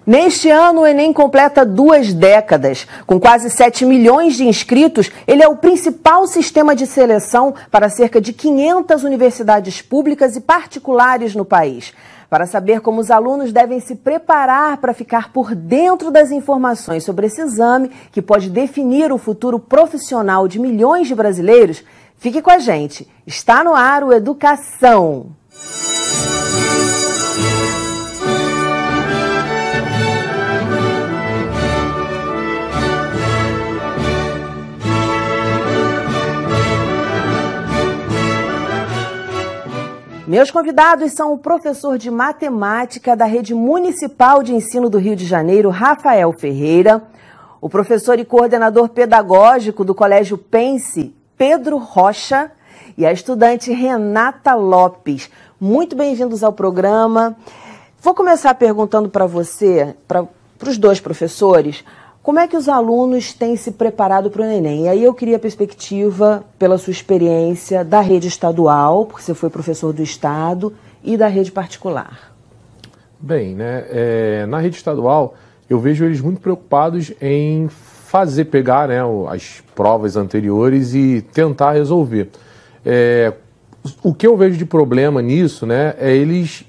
Neste ano, o Enem completa 2 décadas. Com quase 7 milhões de inscritos, ele é o principal sistema de seleção para cerca de 500 universidades públicas e particulares no país. Para saber como os alunos devem se preparar para ficar por dentro das informações sobre esse exame, que pode definir o futuro profissional de milhões de brasileiros, fique com a gente. Está no ar o Educação. Meus convidados são o professor de matemática da Rede Municipal de Ensino do Rio de Janeiro, Rafael Ferreira, o professor e coordenador pedagógico do Colégio Pense, Pedro Rocha, e a estudante Renata Lopes. Muito bem-vindos ao programa. Vou começar perguntando para você, para os dois professores, como é que os alunos têm se preparado para o Enem? E aí eu queria a perspectiva, pela sua experiência, da rede estadual, porque você foi professor do Estado, e da rede particular. Bem, na rede estadual, eu vejo eles muito preocupados em pegar as provas anteriores e tentar resolver. O que eu vejo de problema nisso, é eles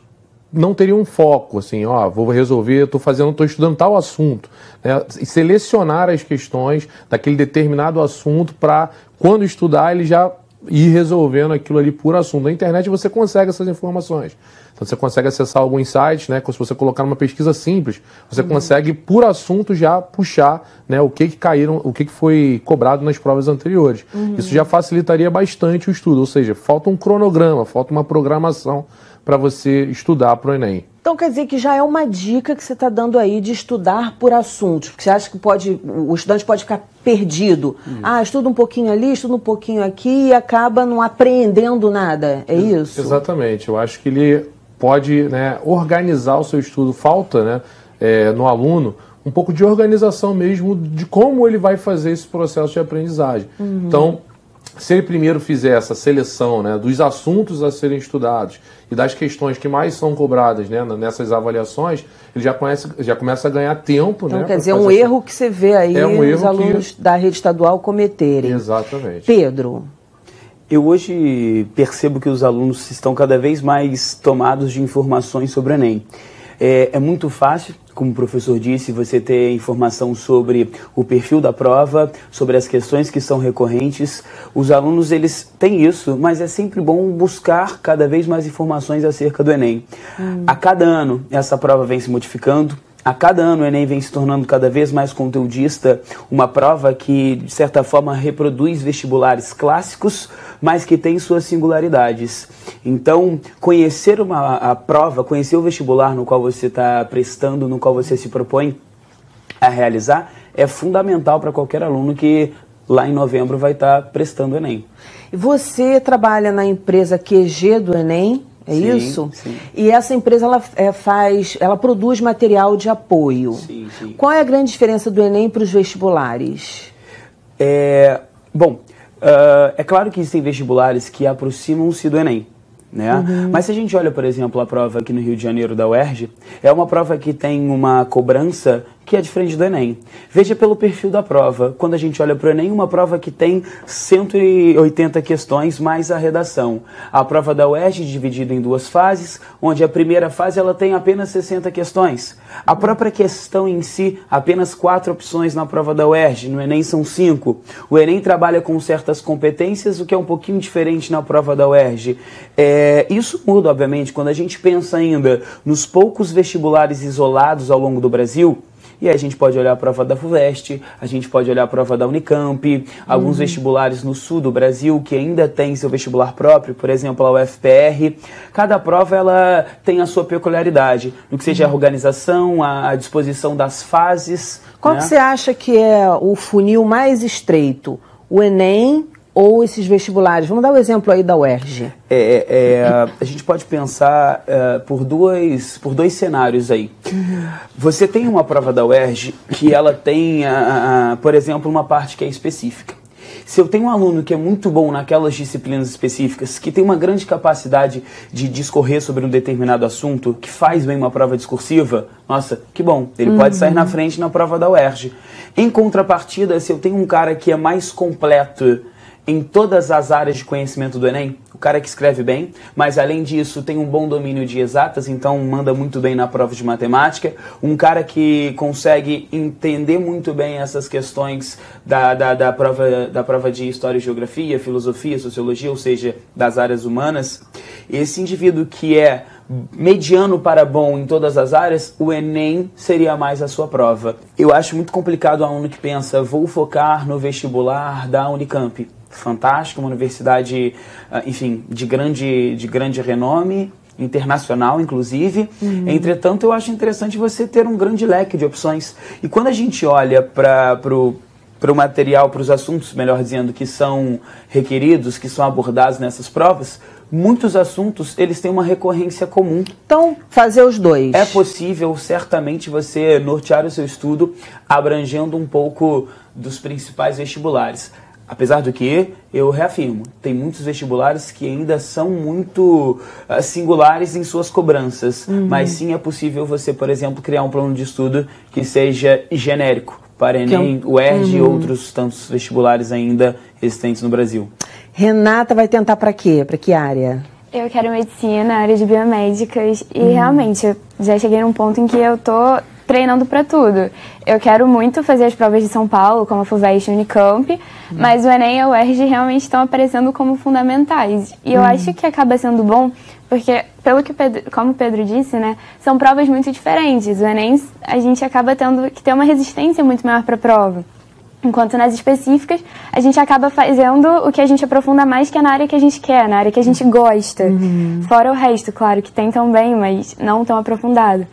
não teriam um foco, assim, vou resolver, estou estudando tal assunto, e selecionar as questões daquele determinado assunto para, quando estudar, ele já ir resolvendo aquilo ali por assunto. Na internet você consegue essas informações. Então você consegue acessar alguns sites, se você colocar numa pesquisa simples, você consegue, por assunto, já puxar o que foi cobrado nas provas anteriores. Isso já facilitaria bastante o estudo, ou seja, falta um cronograma, falta uma programação para você estudar para o Enem. Então quer dizer que já é uma dica que você está dando aí de estudar por assuntos, porque você acha que o estudante pode ficar perdido. Estuda um pouquinho ali, estuda um pouquinho aqui e acaba não apreendendo nada, é isso? Exatamente, eu acho que ele pode organizar o seu estudo. Falta no aluno um pouco de organização mesmo de como ele vai fazer esse processo de aprendizagem. Então, se ele primeiro fizer essa seleção dos assuntos a serem estudados e das questões que mais são cobradas nessas avaliações, ele já começa a ganhar tempo. Então, quer dizer, um erro que você vê aí os alunos da rede estadual cometerem. Exatamente. Pedro? Eu hoje percebo que os alunos estão cada vez mais tomados de informações sobre o Enem. É muito fácil, como o professor disse, você ter informação sobre o perfil da prova, sobre as questões que são recorrentes. Os alunos, eles têm isso, mas é sempre bom buscar cada vez mais informações acerca do Enem. A cada ano, essa prova vem se modificando. A cada ano o Enem vem se tornando cada vez mais conteudista, uma prova que, de certa forma, reproduz vestibulares clássicos, mas que tem suas singularidades. Então, conhecer a prova, conhecer o vestibular no qual você está prestando, no qual você se propõe a realizar, é fundamental para qualquer aluno que lá em novembro vai estar prestando o Enem. E você trabalha na empresa QG do Enem? É sim, isso? Sim. E essa empresa ela produz material de apoio. Sim. Qual é a grande diferença do Enem para os vestibulares? É claro que existem vestibulares que aproximam-se do Enem. Mas se a gente olha, por exemplo, a prova aqui no Rio de Janeiro da UERJ, é uma prova que tem uma cobrança que é diferente do Enem. Veja pelo perfil da prova. Quando a gente olha para o Enem, uma prova que tem 180 questões mais a redação. A prova da UERJ é dividida em 2 fases, onde a primeira fase ela tem apenas 60 questões. A própria questão em si, apenas 4 opções na prova da UERJ, no Enem são 5. O Enem trabalha com certas competências, o que é um pouquinho diferente na prova da UERJ. Isso muda, obviamente, quando a gente pensa ainda nos poucos vestibulares isolados ao longo do Brasil. E aí a gente pode olhar a prova da FUVEST, a gente pode olhar a prova da Unicamp, alguns vestibulares no sul do Brasil que ainda tem seu vestibular próprio, por exemplo, a UFPR. Cada prova ela tem a sua peculiaridade, no que seja a organização, a disposição das fases. Qual que você acha que é o funil mais estreito? O Enem ou esses vestibulares? Vamos dar o exemplo aí da UERJ. A gente pode pensar por dois cenários aí. Você tem uma prova da UERJ que ela tem, por exemplo, uma parte que é específica. Se eu tenho um aluno que é muito bom naquelas disciplinas específicas, que tem uma grande capacidade de discorrer sobre um determinado assunto, que faz bem uma prova discursiva, nossa, que bom, ele pode sair na frente na prova da UERJ. Em contrapartida, se eu tenho um cara que é mais completo em todas as áreas de conhecimento do Enem, o cara que escreve bem, mas além disso tem um bom domínio de exatas, então manda muito bem na prova de matemática, um cara que consegue entender muito bem essas questões da prova de história e geografia, filosofia, sociologia, ou seja, das áreas humanas, esse indivíduo que é mediano para bom em todas as áreas, o Enem seria mais a sua prova. Eu acho muito complicado o aluno que pensa, vou focar no vestibular da Unicamp. Fantástico, uma universidade, enfim, de grande renome, internacional, inclusive. Entretanto, eu acho interessante você ter um grande leque de opções. E quando a gente olha para o material, para os assuntos, melhor dizendo, que são requeridos, que são abordados nessas provas, muitos assuntos, eles têm uma recorrência comum. Então, fazer os dois. É possível, certamente, você nortear o seu estudo abrangendo um pouco dos principais vestibulares. Apesar do que, eu reafirmo, tem muitos vestibulares que ainda são muito singulares em suas cobranças, mas sim é possível você, por exemplo, criar um plano de estudo que seja genérico para Enem, UERJ e outros tantos vestibulares ainda existentes no Brasil. Renata vai tentar para quê? Para que área? Eu quero medicina, área de biomédicas e realmente eu já cheguei num ponto em que eu tô treinando para tudo. Eu quero muito fazer as provas de São Paulo, como a FUVEST e Unicamp, mas o Enem e a UERJ realmente estão aparecendo como fundamentais. E eu acho que acaba sendo bom, porque, como o Pedro disse, né, são provas muito diferentes. O Enem, a gente acaba tendo que ter uma resistência muito maior para a prova. Enquanto nas específicas, a gente acaba fazendo o que a gente aprofunda mais, que é na área que a gente quer, na área que a gente gosta. Fora o resto, claro, que tem também, mas não tão aprofundado.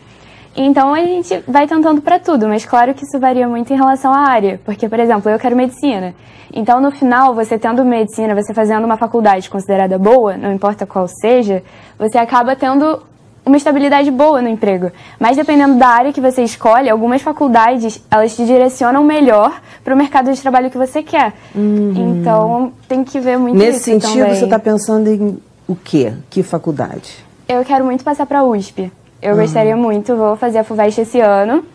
Então a gente vai tentando para tudo, mas claro que isso varia muito em relação à área. Porque, por exemplo, eu quero medicina. Então, no final, você tendo medicina, você fazendo uma faculdade considerada boa, não importa qual seja, você acaba tendo uma estabilidade boa no emprego. Mas dependendo da área que você escolhe, algumas faculdades, elas te direcionam melhor para o mercado de trabalho que você quer. Então, tem que ver muito isso também. Nesse sentido, você está pensando em o quê? Que faculdade? Eu quero muito passar para a USP. Eu gostaria muito, vou fazer a FUVEST esse ano.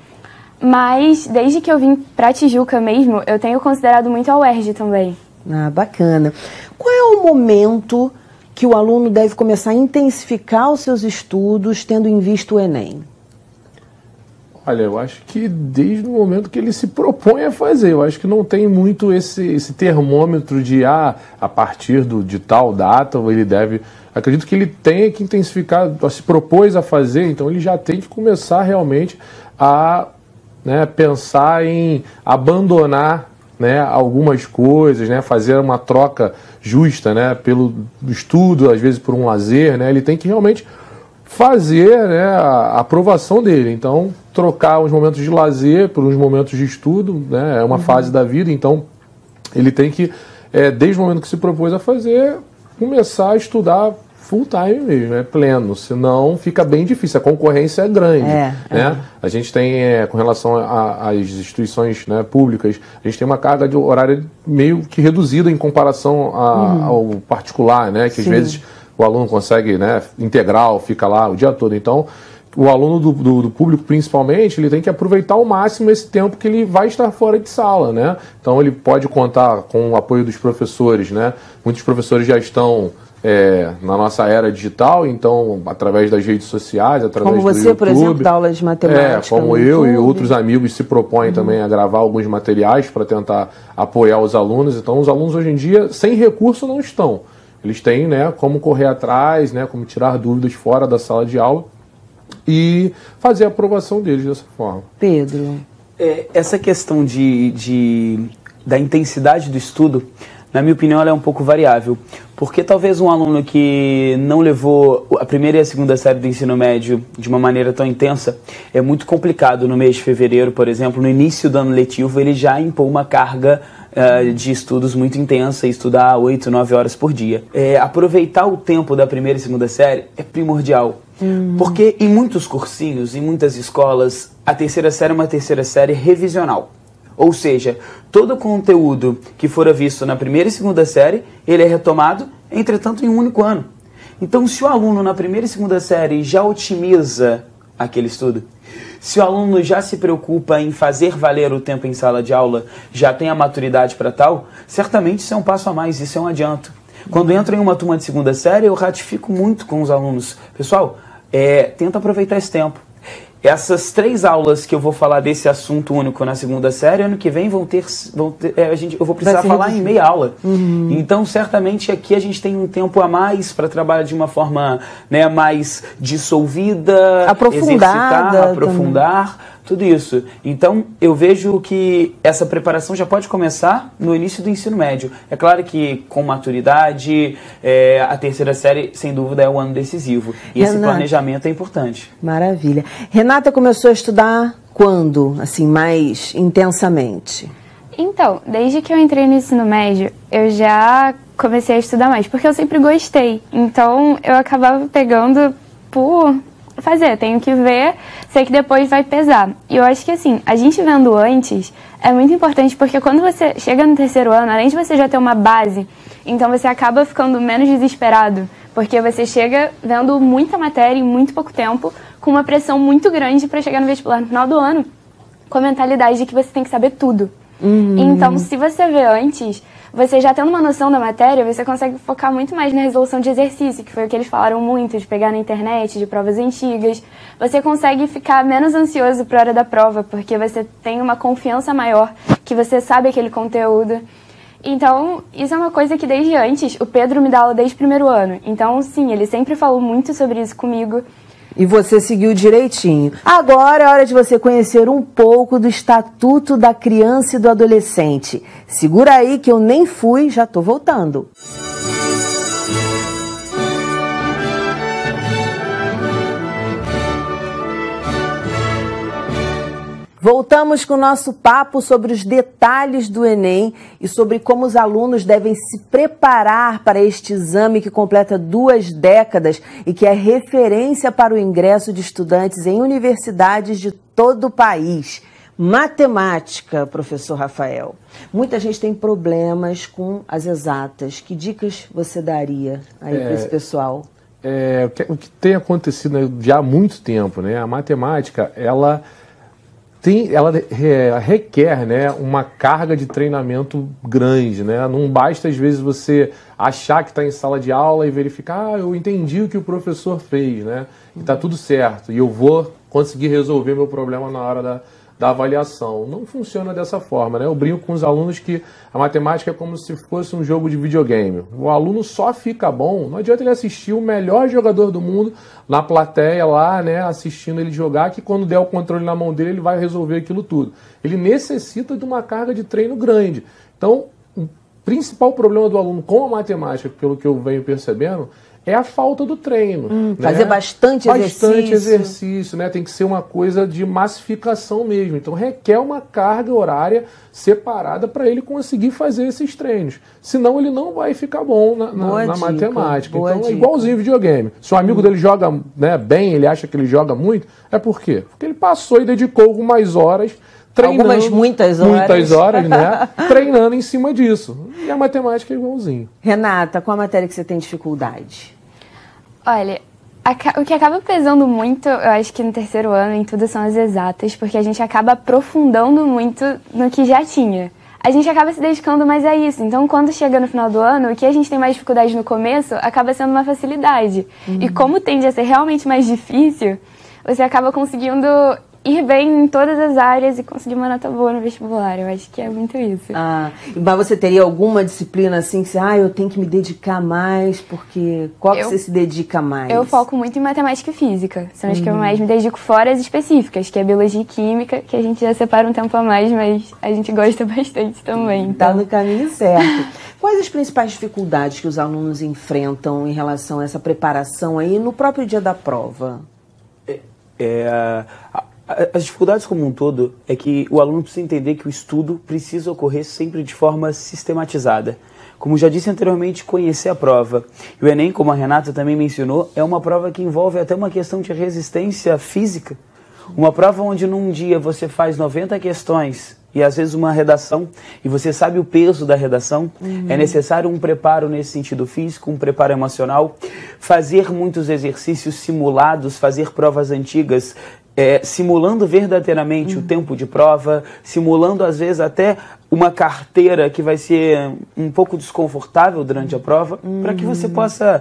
Mas, desde que eu vim para Tijuca mesmo, eu tenho considerado muito a UERJ também. Ah, bacana. Qual é o momento que o aluno deve começar a intensificar os seus estudos, tendo em vista o Enem? Olha, eu acho que desde o momento que ele se propõe a fazer, eu acho que não tem muito esse termômetro de a partir de tal data ele deve... Acredito que ele tenha que intensificar, se propôs a fazer, então ele já tem que começar realmente a pensar em abandonar algumas coisas, fazer uma troca justa pelo estudo, às vezes por um lazer, ele tem que realmente fazer a aprovação dele. Então, trocar os momentos de lazer por uns momentos de estudo, é uma fase da vida, então ele tem que, desde o momento que se propôs a fazer, começar a estudar full time mesmo, pleno, senão fica bem difícil, a concorrência é grande. A gente tem, com relação às instituições públicas, a gente tem uma carga de horária meio que reduzida em comparação ao particular, que às vezes o aluno consegue, integral, fica lá o dia todo. Então, o aluno do público, principalmente, ele tem que aproveitar ao máximo esse tempo que ele vai estar fora de sala, Então, ele pode contar com o apoio dos professores, Muitos professores já estão na nossa era digital, então, através das redes sociais, através do YouTube. Como você, por exemplo, dá aula de matemática. Como eu e outros amigos se propõem também a gravar alguns materiais para tentar apoiar os alunos. Então, os alunos hoje em dia, sem recurso, não estão. Eles têm, como correr atrás, como tirar dúvidas fora da sala de aula e fazer a aprovação deles dessa forma. Pedro? Essa questão da intensidade do estudo, na minha opinião, ela é um pouco variável. Porque talvez um aluno que não levou a primeira e a segunda série do ensino médio de uma maneira tão intensa, é muito complicado no mês de fevereiro, por exemplo, no início do ano letivo, ele já impor uma carga de estudos muito intensa e estudar 8, 9 horas por dia. Aproveitar o tempo da primeira e segunda série é primordial. Porque em muitos cursinhos, em muitas escolas, a terceira série é uma terceira série revisional. Ou seja, todo o conteúdo que fora visto na primeira e segunda série, ele é retomado, entretanto, em um único ano. Então, se o aluno na primeira e segunda série já otimiza aquele estudo, se o aluno já se preocupa em fazer valer o tempo em sala de aula, já tem a maturidade para tal, certamente isso é um passo a mais, isso é um adianto. Quando entro em uma turma de segunda série, eu ratifico muito com os alunos. Pessoal, tenta aproveitar esse tempo. Essas 3 aulas que eu vou falar desse assunto único na segunda série, ano que vem eu vou precisar falar em meia aula. Então, certamente, aqui a gente tem um tempo a mais para trabalhar de uma forma, né, mais dissolvida, aprofundada, aprofundar, tudo isso. Então, eu vejo que essa preparação já pode começar no início do ensino médio. É claro que com maturidade, a terceira série, sem dúvida, é o ano decisivo. E esse planejamento é importante. Maravilha. Renata começou a estudar quando, assim, mais intensamente? Então, desde que eu entrei no ensino médio, eu já comecei a estudar mais, porque eu sempre gostei. Então, eu acabava pegando por fazer, tenho que ver, sei que depois vai pesar. E eu acho que assim, a gente vendo antes é muito importante, porque quando você chega no terceiro ano, além de você já ter uma base, então você acaba ficando menos desesperado, porque você chega vendo muita matéria em muito pouco tempo, com uma pressão muito grande para chegar no vestibular no final do ano, com a mentalidade de que você tem que saber tudo. Então, se você vê antes, você já tendo uma noção da matéria, você consegue focar muito mais na resolução de exercício, que foi o que eles falaram muito, de pegar na internet, de provas antigas. Você consegue ficar menos ansioso para a hora da prova, porque você tem uma confiança maior, que você sabe aquele conteúdo. Então, isso é uma coisa que desde antes, o Pedro me dá aula desde o primeiro ano. Então, sim, ele sempre falou muito sobre isso comigo. E você seguiu direitinho. Agora é hora de você conhecer um pouco do Estatuto da Criança e do Adolescente. Segura aí que eu nem fui, já tô voltando. Voltamos com o nosso papo sobre os detalhes do Enem e sobre como os alunos devem se preparar para este exame que completa 2 décadas e que é referência para o ingresso de estudantes em universidades de todo o país. Matemática, professor Rafael. Muita gente tem problemas com as exatas. Que dicas você daria aí para esse pessoal? O que tem acontecido já há muito tempo, né? A matemática, ela requer, né, uma carga de treinamento grande, né? Não basta, às vezes, você achar que está em sala de aula e verificar, eu entendi o que o professor fez, né? E está tudo certo, e eu vou conseguir resolver meu problema na hora da avaliação. Não funciona dessa forma, né? Eu brinco com os alunos que a matemática é como se fosse um jogo de videogame. O aluno só fica bom, não adianta ele assistir o melhor jogador do mundo na plateia lá, né, assistindo ele jogar, que quando der o controle na mão dele, ele vai resolver aquilo tudo. Ele necessita de uma carga de treino grande. Então, o principal problema do aluno com a matemática, pelo que eu venho percebendo, é a falta do treino. Né? Fazer bastante exercício, né? Tem que ser uma coisa de massificação mesmo. Então requer uma carga horária separada para ele conseguir fazer esses treinos. Senão ele não vai ficar bom na matemática. Então é igualzinho videogame. Se o amigo dele joga, né, bem, ele acha que ele joga muito, é por quê? Porque ele passou e dedicou algumas horas treinando, muitas horas, né? Treinando em cima disso. E a matemática é igualzinho. Renata, qual a matéria que você tem dificuldade? Olha, o que acaba pesando muito, eu acho que no terceiro ano, em tudo, são as exatas, porque a gente acaba aprofundando muito no que já tinha. A gente acaba se dedicando mais a isso. Então, quando chega no final do ano, o que a gente tem mais dificuldade no começo, acaba sendo uma facilidade. E como tende a ser realmente mais difícil, você acaba conseguindo ir bem em todas as áreas e conseguir uma nota boa no vestibular. Eu acho que é muito isso. Mas você teria alguma disciplina assim que eu tenho que me dedicar mais, porque qual que você se dedica mais? Eu foco muito em matemática e física. São as que eu mais me dedico, fora as específicas, que é biologia e química, que a gente já separa um tempo a mais, mas a gente gosta bastante também. Então. Tá no caminho certo. Quais as principais dificuldades que os alunos enfrentam em relação a essa preparação aí no próprio dia da prova? As dificuldades como um todo é que o aluno precisa entender que o estudo precisa ocorrer sempre de forma sistematizada. Como já disse anteriormente, conhecer a prova. E o Enem, como a Renata também mencionou, é uma prova que envolve até uma questão de resistência física. Uma prova onde num dia você faz 90 questões e às vezes uma redação, e você sabe o peso da redação, é necessário um preparo nesse sentido físico, um preparo emocional, fazer muitos exercícios simulados, fazer provas antigas, simulando verdadeiramente o tempo de prova, simulando às vezes até uma carteira que vai ser um pouco desconfortável durante a prova, para que você possa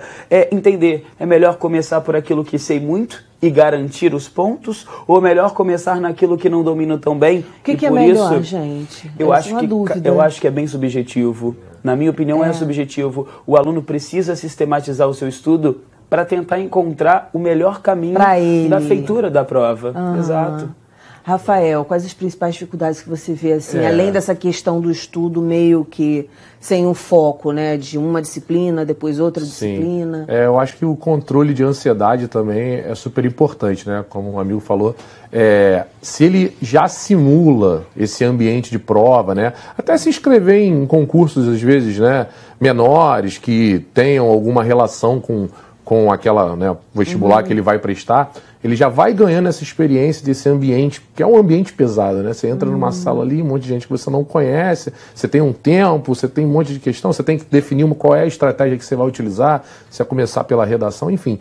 entender, é melhor começar por aquilo que sei muito e garantir os pontos, ou melhor começar naquilo que não domino tão bem? O que é melhor, gente? Eu acho que é bem subjetivo. Na minha opinião, é subjetivo. O aluno precisa sistematizar o seu estudo para tentar encontrar o melhor caminho da feitura da prova. Exato. Rafael, quais as principais dificuldades que você vê, assim, além dessa questão do estudo meio que sem um foco, né, de uma disciplina, depois outra disciplina? Eu acho que o controle de ansiedade também é super importante, né, como um amigo falou. Se ele já simula esse ambiente de prova, né, até se inscrever em concursos, às vezes, né, menores, que tenham alguma relação com aquela, né, vestibular que ele vai prestar, ele já vai ganhando essa experiência desse ambiente, que é um ambiente pesado, né? Você entra numa sala ali, um monte de gente que você não conhece, você tem um tempo, você tem um monte de questão, você tem que definir qual é a estratégia que você vai utilizar, se é começar pela redação, enfim.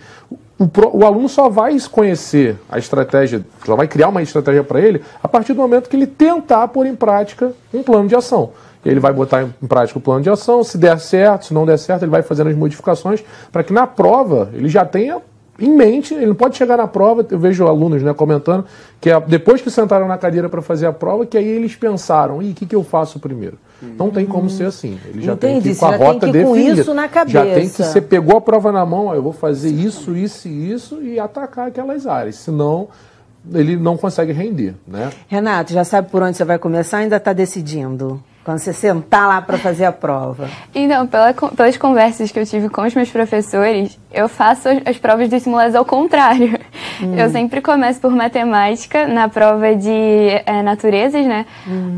O aluno só vai conhecer a estratégia, só vai criar uma estratégia para ele a partir do momento que ele tentar pôr em prática um plano de ação. Ele vai botar em prática o plano de ação, se der certo, se não der certo, ele vai fazendo as modificações para que na prova ele já tenha em mente, ele não pode chegar na prova, eu vejo alunos, né, comentando, que depois que sentaram na cadeira para fazer a prova, que aí eles pensaram, o que eu faço primeiro? Não tem como ser assim, ele já tem que ir com a rota definida. Com isso na cabeça. Já tem que, você pegou a prova na mão, eu vou fazer isso, isso e isso e atacar aquelas áreas, senão ele não consegue render, né? Renato, já sabe por onde você vai começar, ainda está decidindo? Quando você sentar lá para fazer a prova? Então, pelas conversas que eu tive com os meus professores, eu faço as provas dos simulados ao contrário. Eu sempre começo por matemática, na prova de naturezas, né?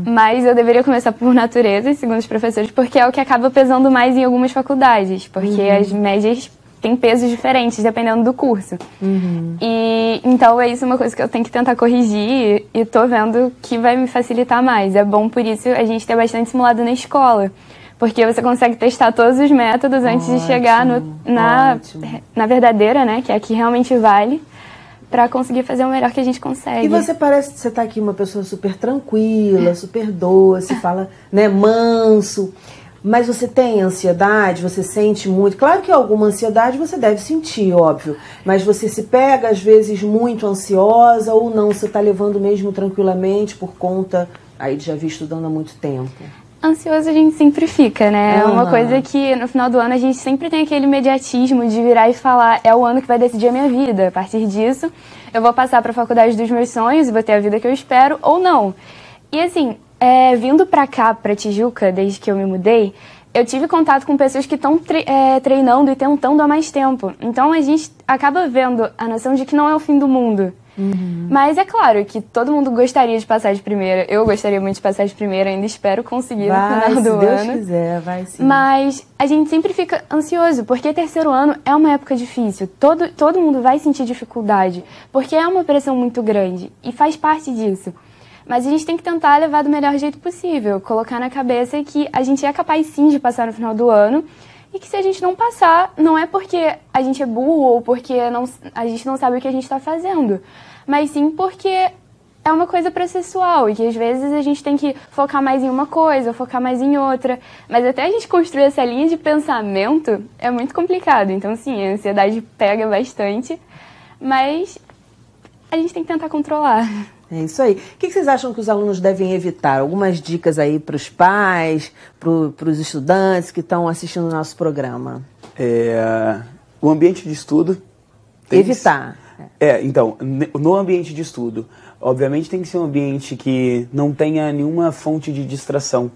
Mas eu deveria começar por naturezas, segundo os professores, porque é o que acaba pesando mais em algumas faculdades, porque as médias têm pesos diferentes, dependendo do curso. E então é isso uma coisa que eu tenho que tentar corrigir e tô vendo que vai me facilitar mais. É bom por isso a gente ter bastante simulado na escola, porque você consegue testar todos os métodos antes de chegar na verdadeira, né, que é a que realmente vale, para conseguir fazer o melhor que a gente consegue. E você parece que você tá aqui uma pessoa super tranquila, super doce, fala, né, manso. Mas você tem ansiedade? Você sente muito? Claro que alguma ansiedade você deve sentir, óbvio. Mas você se pega, às vezes, muito ansiosa ou não? Você está levando mesmo tranquilamente por conta aí de já vir estudando há muito tempo? Ansioso a gente sempre fica, né? É uma coisa que no final do ano a gente sempre tem aquele imediatismo de virar e falar é o ano que vai decidir a minha vida. A partir disso, eu vou passar para a faculdade dos meus sonhos e vou ter a vida que eu espero ou não. E assim, vindo pra cá, pra Tijuca, desde que eu me mudei, eu tive contato com pessoas que estão treinando e tentando há mais tempo. Então a gente acaba vendo a noção de que não é o fim do mundo. Mas é claro que todo mundo gostaria de passar de primeira. Eu gostaria muito de passar de primeira, ainda espero conseguir no final do ano. Se Deus quiser, vai sim. Mas a gente sempre fica ansioso, porque terceiro ano é uma época difícil. Todo mundo vai sentir dificuldade, porque é uma pressão muito grande e faz parte disso. Mas a gente tem que tentar levar do melhor jeito possível, colocar na cabeça que a gente é capaz sim de passar no final do ano e que se a gente não passar, não é porque a gente é burro ou porque a gente não sabe o que a gente está fazendo, mas sim porque é uma coisa processual e que às vezes a gente tem que focar mais em uma coisa, focar mais em outra, mas até a gente construir essa linha de pensamento é muito complicado. Então sim, a ansiedade pega bastante, mas a gente tem que tentar controlar. É isso aí. O que vocês acham que os alunos devem evitar? Algumas dicas aí para os pais, para os estudantes que estão assistindo o nosso programa. O ambiente de estudo... Evitar. Então, no ambiente de estudo, obviamente tem que ser um ambiente que não tenha nenhuma fonte de distração.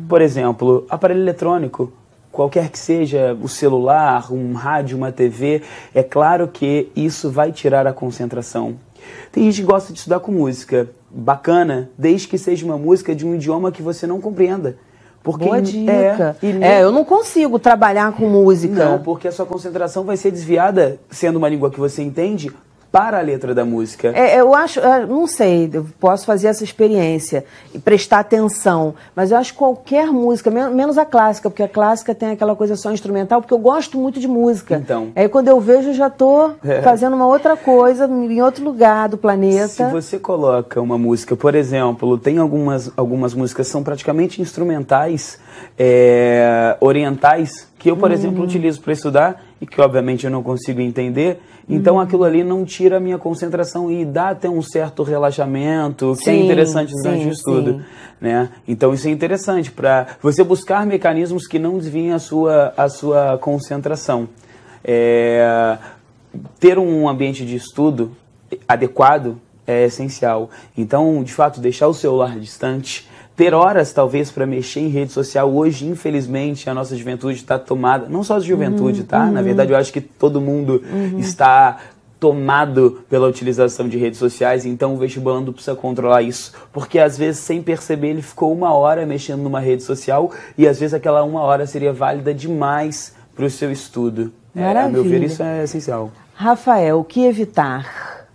Por exemplo, aparelho eletrônico, qualquer que seja, o celular, um rádio, uma TV, é claro que isso vai tirar a concentração. Tem gente que gosta de estudar com música, bacana, desde que seja uma música de um idioma que você não compreenda. Porque boa dica. Eu não consigo trabalhar com música. Não, porque a sua concentração vai ser desviada, sendo uma língua que você entende, para a letra da música. Eu acho, não sei, eu posso fazer essa experiência e prestar atenção, mas eu acho que qualquer música, menos a clássica, porque a clássica tem aquela coisa só instrumental, porque eu gosto muito de música. Então. Aí quando eu vejo, eu já estou fazendo uma outra coisa, em outro lugar do planeta. Se você coloca uma música, por exemplo, tem algumas músicas que são praticamente instrumentais, orientais, que eu, por exemplo, utilizo para estudar e que, obviamente, eu não consigo entender. Então, aquilo ali não tira a minha concentração e dá até um certo relaxamento, que é interessante durante o estudo. Né? Então, isso é interessante para você buscar mecanismos que não desviem a sua concentração. Ter um ambiente de estudo adequado é essencial. Então, de fato, deixar o celular distante, ter horas, talvez, para mexer em rede social. Hoje, infelizmente, a nossa juventude está tomada, não só a juventude, tá? Na verdade, eu acho que todo mundo está tomado pela utilização de redes sociais, então o vestibulando precisa controlar isso. Porque, às vezes, sem perceber, ele ficou 1 hora mexendo numa rede social e, às vezes, aquela 1 hora seria válida demais para o seu estudo. A meu ver, isso é essencial. Rafael, o que evitar?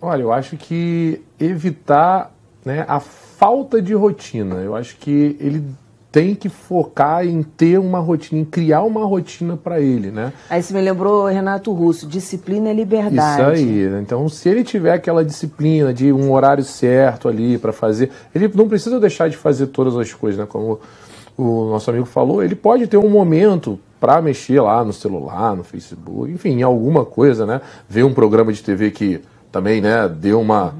Olha, eu acho que evitar, né, a falta de rotina. Eu acho que ele tem que focar em ter uma rotina, em criar uma rotina para ele, né? Aí você me lembrou Renato Russo, disciplina é liberdade. Isso aí, né? Então, se ele tiver aquela disciplina de um horário certo ali para fazer, ele não precisa deixar de fazer todas as coisas, né? Como o nosso amigo falou, ele pode ter um momento para mexer lá no celular, no Facebook, enfim, em alguma coisa, né? Ver um programa de TV que também, né, deu uma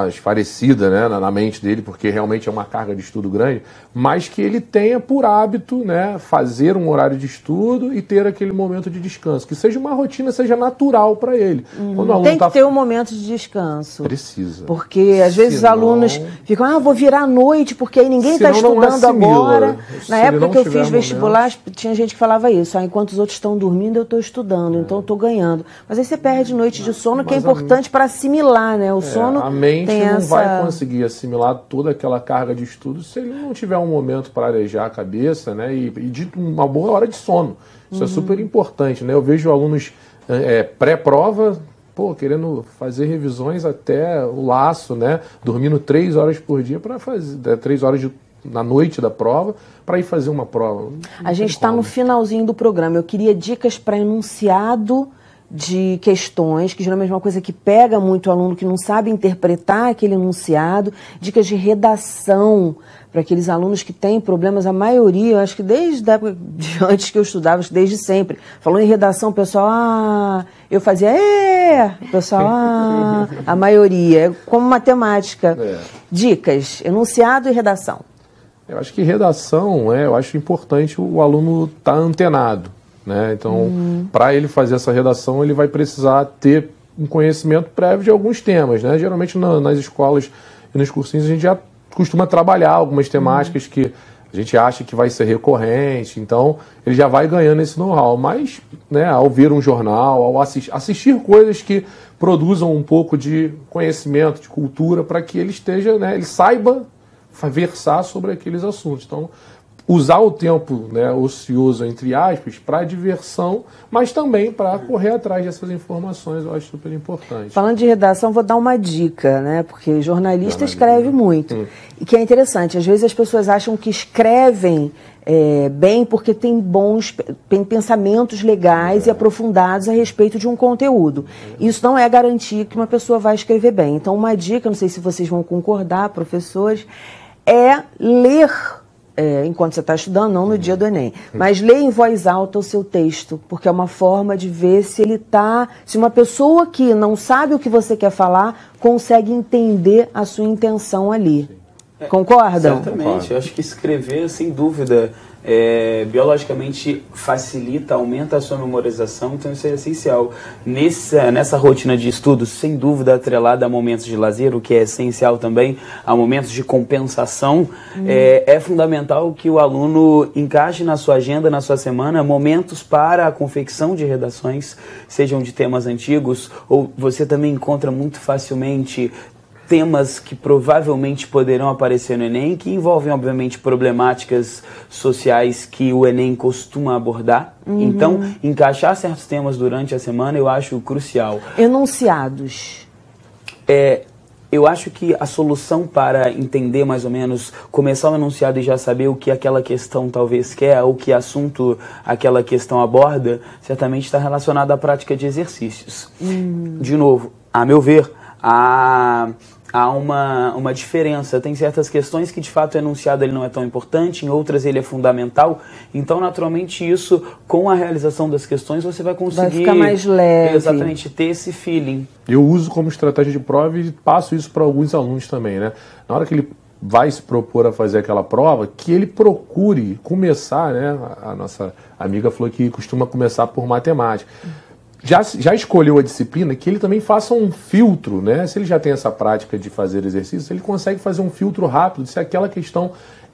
esfarecida, né, na mente dele, porque realmente é uma carga de estudo grande, mas que ele tenha por hábito, né, fazer um horário de estudo e ter aquele momento de descanso, que seja uma rotina, seja natural para ele. Quando o aluno tem que ter um momento de descanso. Precisa. Porque às vezes os alunos ficam, vou virar à noite, porque aí ninguém está estudando agora. Na época que eu fiz vestibular, tinha gente que falava isso, enquanto os outros estão dormindo, eu estou estudando, então eu estou ganhando. Mas aí você perde noite de sono, que é importante para assimilar, né? O sono não vai conseguir assimilar toda aquela carga de estudo se ele não tiver um momento para arejar a cabeça, né, e de uma boa hora de sono. Isso é super importante, né? Eu vejo alunos pré-prova, querendo fazer revisões até o laço, né, dormindo 3 horas por dia para fazer 3 horas na noite da prova para ir fazer uma prova. A gente está no finalzinho do programa. Eu queria dicas para enunciado de questões, que geralmente é uma coisa que pega muito o aluno que não sabe interpretar aquele enunciado, dicas de redação para aqueles alunos que têm problemas, a maioria, eu acho que desde a época de antes que eu estudava, acho que desde sempre. Falou em redação, o pessoal, eu fazia, o pessoal, a maioria, é como matemática. Dicas, enunciado e redação. Eu acho que redação, eu acho importante o aluno estar antenado. Né? Então, para ele fazer essa redação, ele vai precisar ter um conhecimento prévio de alguns temas. Né? Geralmente, nas escolas e nos cursinhos, a gente já costuma trabalhar algumas temáticas que a gente acha que vai ser recorrente. Então, ele já vai ganhando esse know-how. Mas, né, ao ver um jornal, ao assistir coisas que produzam um pouco de conhecimento, de cultura, para que ele esteja, né, ele saiba versar sobre aqueles assuntos. Então, usar o tempo, né, ocioso, entre aspas, para diversão, mas também para correr atrás dessas informações, eu acho super importante. Falando de redação, vou dar uma dica, né, porque jornalista escreve muito. E que é interessante, às vezes as pessoas acham que escrevem bem porque tem pensamentos legais e aprofundados a respeito de um conteúdo. Isso não é garantia que uma pessoa vai escrever bem. Então, uma dica, não sei se vocês vão concordar, professores, é ler enquanto você está estudando, não no dia do Enem, mas lê em voz alta o seu texto, porque é uma forma de ver se uma pessoa que não sabe o que você quer falar, consegue entender a sua intenção ali. Concordam? Certamente, Concordo. Eu acho que escrever, sem dúvida, biologicamente facilita, aumenta a sua memorização, então isso é essencial. Nessa rotina de estudos, sem dúvida, atrelada a momentos de lazer, o que é essencial também, a momentos de compensação, é fundamental que o aluno encaixe na sua agenda, na sua semana, momentos para a confecção de redações, sejam de temas antigos, ou você também encontra muito facilmente temas que provavelmente poderão aparecer no Enem, que envolvem, obviamente, problemáticas sociais que o Enem costuma abordar. Então, encaixar certos temas durante a semana eu acho crucial. Enunciados. Eu acho que a solução para entender mais ou menos, começar o enunciado e já saber o que aquela questão talvez quer, ou que assunto aquela questão aborda, certamente está relacionado à prática de exercícios. De novo, a meu ver, há uma diferença. Tem certas questões que de fato o enunciado ele não é tão importante, em outras ele é fundamental. Então, naturalmente, isso, com a realização das questões, você vai conseguir... Vai ficar mais leve. Exatamente, ter esse feeling. Eu uso como estratégia de prova e passo isso para alguns alunos também, né? Na hora que ele vai se propor a fazer aquela prova, que ele procure começar, né? A nossa amiga falou que costuma começar por matemática. Já escolheu a disciplina, que ele também faça um filtro, né? Se ele já tem essa prática de fazer exercício, ele consegue fazer um filtro rápido, se aquela questão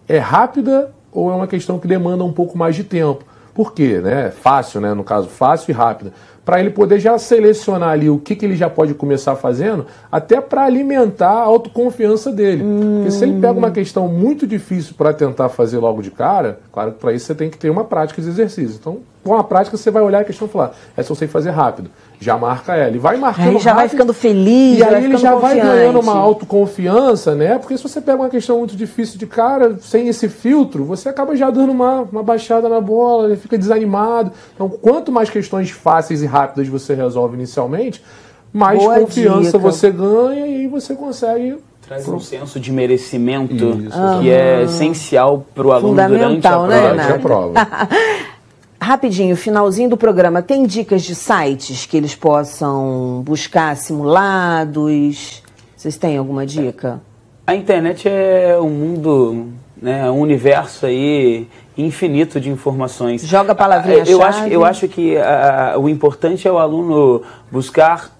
é rápida ou é uma questão que demanda um pouco mais de tempo. Por quê? Né? Fácil, né? No caso, fácil e rápida. Para ele poder já selecionar ali o que ele já pode começar fazendo, até para alimentar a autoconfiança dele. Porque se ele pega uma questão muito difícil para tentar fazer logo de cara, claro que para isso você tem que ter uma prática de exercício. Então, com a prática, você vai olhar a questão e falar, essa eu sei fazer rápido. Já marca ela. E vai marcando Aí já rápido, vai ficando feliz, e aí ele já confiante. vai ganhando uma autoconfiança, né? Porque se você pega uma questão muito difícil de cara, sem esse filtro, você acaba já dando uma baixada na bola, ele fica desanimado. Então, quanto mais questões fáceis e rápidas você resolve inicialmente, mais Boa confiança dica. você ganha e aí você consegue... Traz um senso de merecimento Isso, que é essencial para o aluno durante a Fundamental, prova. né, durante a prova. Rapidinho, finalzinho do programa, tem dicas de sites que eles possam buscar simulados? Vocês têm alguma dica? A internet é um mundo, né, um universo aí infinito de informações. Joga a palavrinha-chave. Eu acho que o importante é o aluno buscar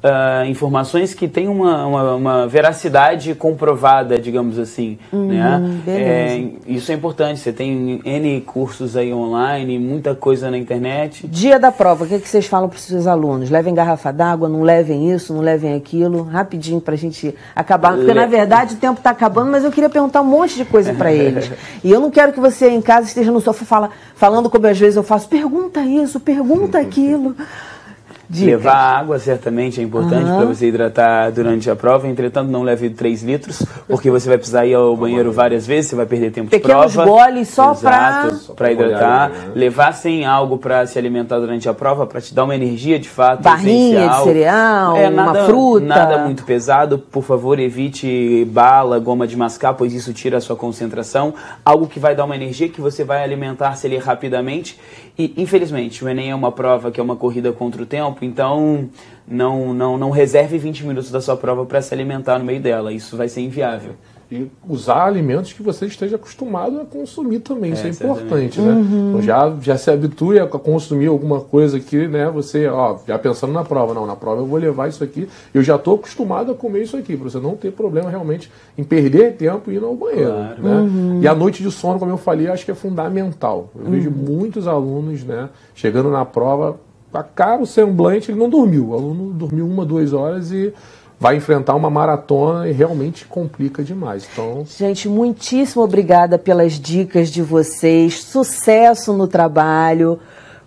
informações que tenham uma veracidade comprovada, digamos assim. Né? Isso é importante. Você tem N cursos aí online, muita coisa na internet. Dia da prova, o que vocês falam para os seus alunos? Levem garrafa d'água, não levem isso, não levem aquilo? Rapidinho para a gente acabar, porque na verdade o tempo está acabando, mas eu queria perguntar um monte de coisa para eles. E eu não quero que você em casa esteja no sofá falando como às vezes eu faço, pergunta isso, pergunta aquilo. Dicas. Levar água certamente é importante para você hidratar durante a prova. Entretanto, não leve 3 litros, porque você vai precisar ir ao banheiro várias vezes, você vai perder tempo de prova. Pequenos goles só para hidratar. Levar sem algo para se alimentar durante a prova, para te dar uma energia de fato barrinha essencial. De cereal, uma fruta. Nada muito pesado. Por favor, evite bala, goma de mascar, pois isso tira a sua concentração. Algo que vai dar uma energia, que você vai alimentar-se ali rapidamente. E, infelizmente, o Enem é uma prova que é uma corrida contra o tempo, então não reserve 20 minutos da sua prova para se alimentar no meio dela. Isso vai ser inviável. E usar alimentos que você esteja acostumado a consumir também, isso é importante, né? Então já se habitue a consumir alguma coisa que, né, você, já pensando na prova, não, na prova eu vou levar isso aqui, eu já estou acostumado a comer isso aqui, para você não ter problema realmente em perder tempo e ir ao banheiro, né? E a noite de sono, como eu falei, acho que é fundamental. Eu vejo muitos alunos, né, chegando na prova, a cara, o semblante, ele não dormiu, o aluno dormiu 1, 2 horas e vai enfrentar uma maratona e realmente complica demais. Então, gente, muitíssimo obrigada pelas dicas de vocês. Sucesso no trabalho.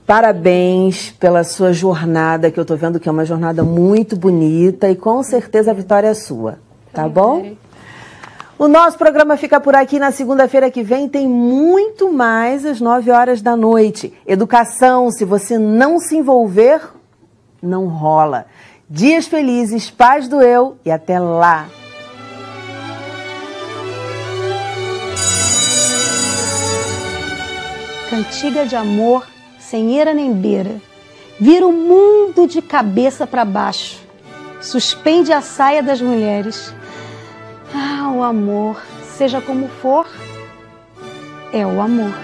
Parabéns pela sua jornada, que eu estou vendo que é uma jornada muito bonita e com certeza a vitória é sua. Tá bom? O nosso programa fica por aqui. Na segunda-feira que vem tem muito mais às 9 horas da noite. Educação, se você não se envolver, não rola. Dias felizes, paz do eu e até lá! Cantiga de amor, sem eira nem beira, vira o mundo de cabeça para baixo, suspende a saia das mulheres. Ah, o amor, seja como for, é o amor.